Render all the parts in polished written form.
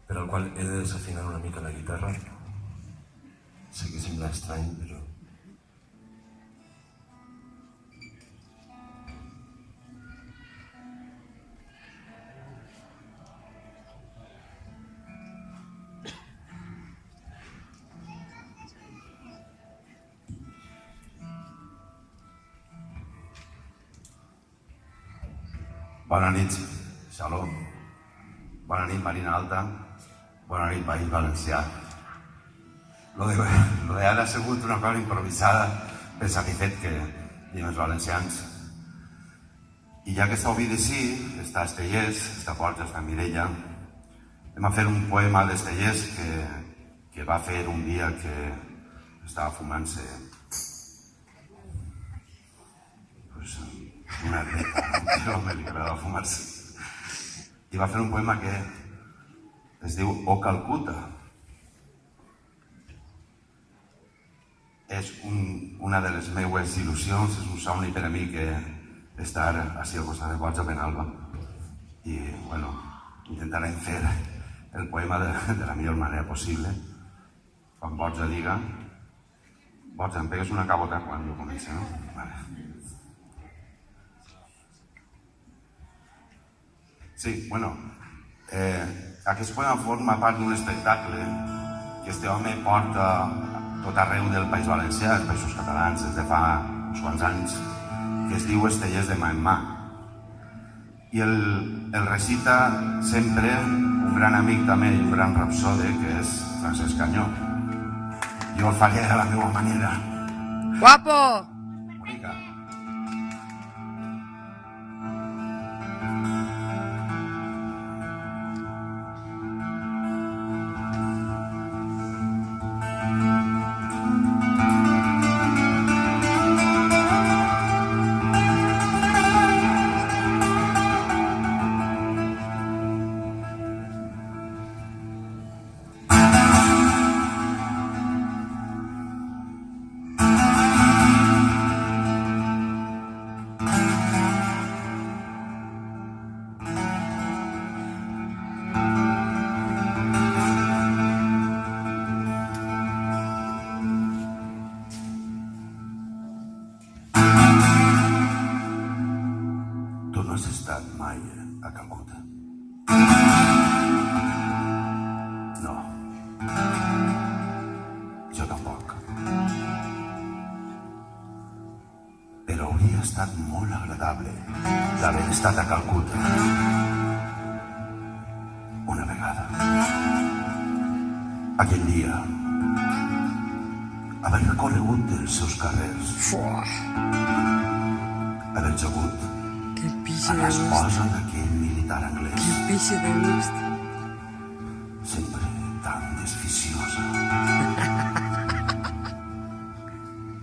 per al qual he de desafinar una mica la guitarra. Sé que sembla estrany, però... Bona nit, Xaló. Bona nit, Marina Alta. Bona nit, País Valencià. Lo de ara ha sigut una cosa improvisada, ben satisfet que diem els valencians. I ja que està Ovidi sí, està Estellers, està Porta, està Mireia, anem a fer un poema d'Estellers que va fer un dia que estava fumant-se una dreta, que l'home li agrada fumar-se. I va fer un poema que es diu O Calcuta. És una de les meues il·lusions, és un somni per a mi que estar així al costat de Borja Penalba. I, bueno, intentarem fer el poema de la millor manera possible. Quan Borja diga... Borja, em pegues una cabota quan jo comenci, no? Vale. Sí, bueno, aquest poema forma part d'un espectacle que este home porta tot arreu del País Valencià, els Països Catalans, des de fa uns quants anys, que es diu Estellers de mà en mà. I el recita sempre un gran amic també i un gran rapsode, que és Francesc Canyó. Jo el faré a la meva manera. Guapo! Bonica. No has estat mai a Calcuta? No. Jo tampoc. Però hauria estat molt agradable d'haver estat a Calcuta una vegada. Aquell dia, haver recorregut els seus carrers, haver jogut a l'esposa d'aquell militar anglès. Qué piche de gust. Sempre tan desficiosa.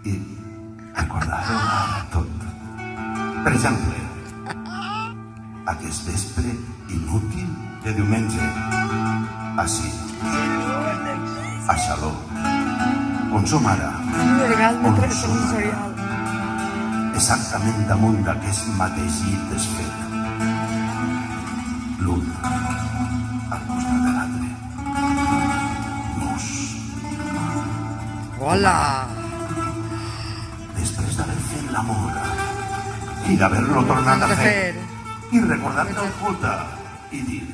I recordar-ho ara tot. Per exemple, aquest vespre inútil de diumenge, així, a Xaló, on som ara, Un orgasme on som ara, sensorial. exactament damunt d'aquest mateix llit desfet. L'un al costat de l'altre. Nus. Hola! Després d'haver fet l'amor i d'haver-lo tornat a fer i recordar Calcuta i dir: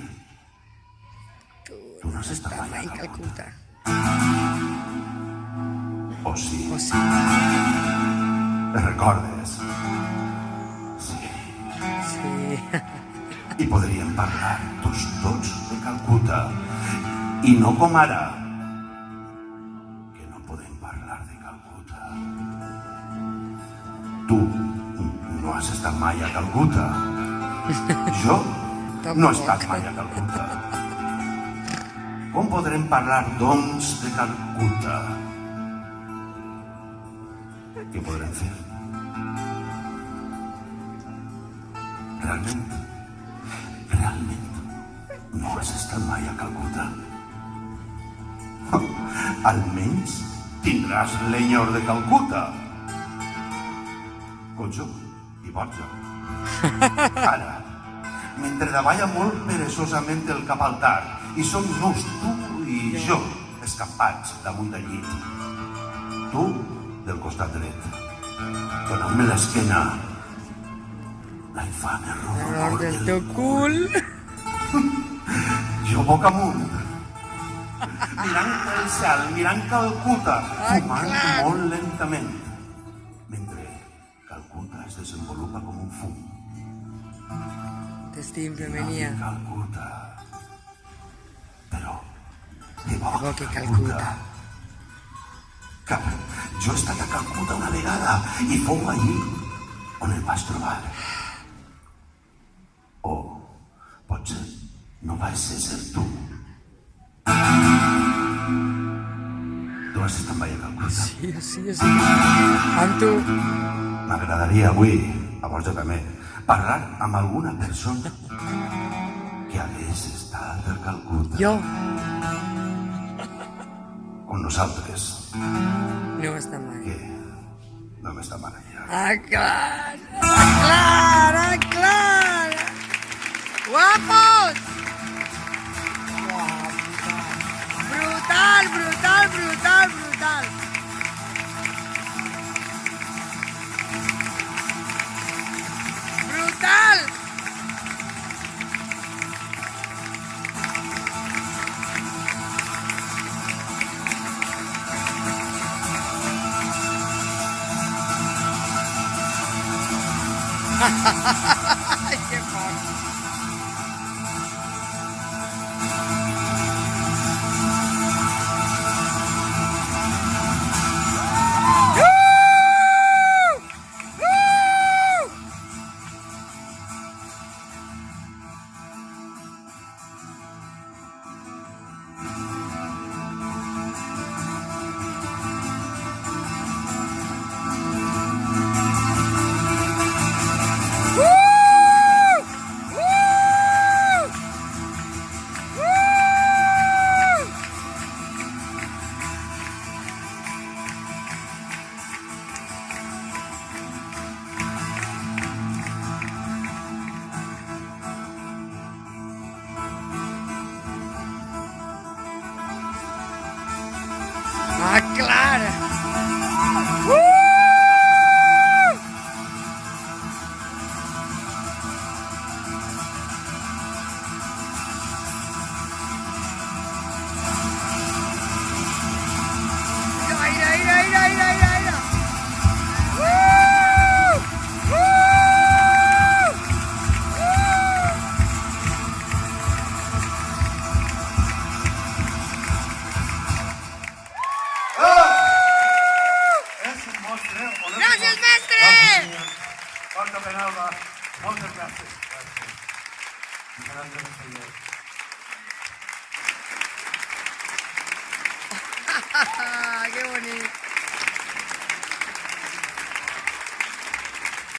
tu no has estat mai a Calcuta. O sí. O sí. Te recordes? Sí. Sí. I podríem parlar tots de Calcuta. I no com ara, que no podem parlar de Calcuta. Tu no has estat mai a Calcuta. Jo no he estat mai a Calcuta. Com podrem parlar, doncs, de Calcuta? Què podrem fer? Realment no has estat mai a Calcuta. Almenys tindràs l'enyor de Calcuta. Com jo i Borja. Ara, mentre davalla molt perezosament el cap al tard i som nus, tu i jo, escapats damunt del llit. Tu del costat dret, donant-me l'esquena. La infame L'honor rodolor del teu cul. Jo boca amunt, mirant el cel, mirant Calcuta, fumant clar. molt lentament, mentre Calcuta es desenvolupa com un fum. T'estim, femenia. Calcuta. Però, de bo bo que Calcuta. Que jo he estat a Calcuta una vegada i fou allí on el vas trobar. O potser no vas ser tu. Tu has estat mai a Calcuta. Sí, sí, sí. Amb tu. M'agradaria avui, a vos també, parlar amb alguna persona que hagués estat a Calcuta. Jo Con nosaltres, no he estat mai. que no hem estat mai allà. Ah, clar! Ah, clar! Ah, clar! Guapos! Brutal, brutal, brutal, brutal. Brutal! Ai, que fort. Ah, claro. Mira, mira, mira, mira, mira, mira. És un mostre, o no? Gràcies, mestre! Porta Penalba, moltes gràcies. Gràcies.